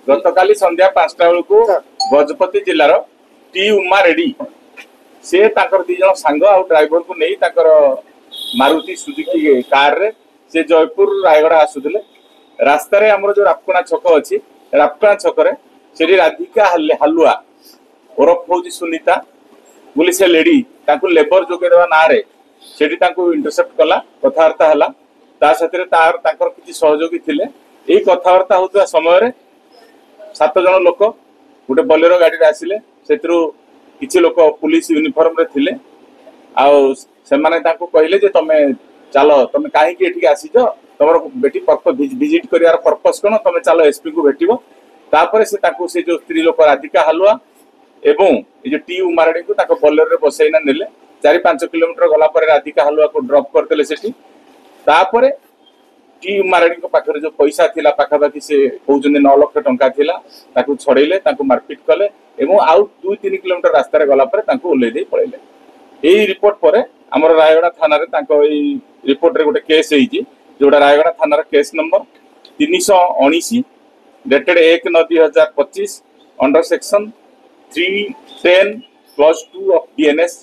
गतकाली संध्या 5टा बेलू गजपति जिलार टी उमा रेड्डी से ताकर दी जन सांग आ ड्राइवर को नहीं ताकर मारुति सुजुकी कार रे से जयपुर रायगढ़ आसुले रास्ता रे हमर जो रापकोना छक अछि रापकोना छक रे सेठी राधिका हालुआ ओरफ होजी सुनीता बोली से लेडी ताकू लेबर जोगे देवा ना रे सेठी ताकू इंटरसेप्ट कला कथावार्ता हला ता साथरे तार ताकर किछि सहयोगी थिले एई कथावार्ता होता समय रे 7 जन लोक गोटे बोलेरो गाड़ी रे आसिले सेतरु किछि लोक पुलिस यूनिफॉर्म रे थिले आउ से माने ताकू कहले जे तमे चलो तमे काहे कि एठी आसी जो तमरो बेटी पर्पस विजिट करियार पर्पस कोन तमे चलो एसपी को भेटिबो तापर से ताकू से जो स्त्री लोक राधिका हालुआ एवं ये जो टी उमारडी को ताको बोलेरो रे बसैना नेले 4-5 किलोमीटर गला पर राधिका हालुआ को ड्रॉप करतेले सेठी तापर टी उमारडी को पाखरे जो पैसा थिला पाखापाखि से कहउजने 9 लाख टंका थिला ताकू छड़ैले ताकू मारपीट कले एवं आउ 2-3 किलोमीटर रास्ता रे गला पर ताकू ओले दे पळैले एई रिपोर्ट परे हमर रायगढ़ थाना रे ताको एई रिपोर्ट रे गोटे केस हेई जोड़ा रायगढ़ थाना रे case number 319 dated 1/9/2025 under section 310+2 of BNS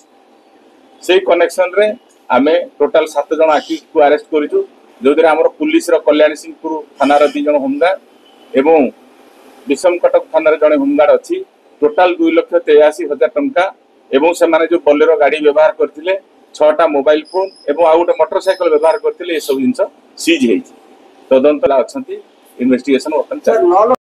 से कनेक्शन रे आमे टोटल 7 जन आक्यूज को अरेस्ट करिजु जो आम पुलिस कल्याण सिंहपुर थानार 2 जन होमगार्ड एवं विषम कटक थाना जड़े होमगार्ड अच्छी टोटाल 2,83,000 टंका एवं से माने जो बोलेरो गाड़ी व्यवहार करथिले 6टा मोबाइल फोन एवं आ गोटे मोटरसाइकिल व्यवहार करथिले ए सब जिंस सीज हेई तदंत ला अछंती इन्वेस्टिगेशन ओपन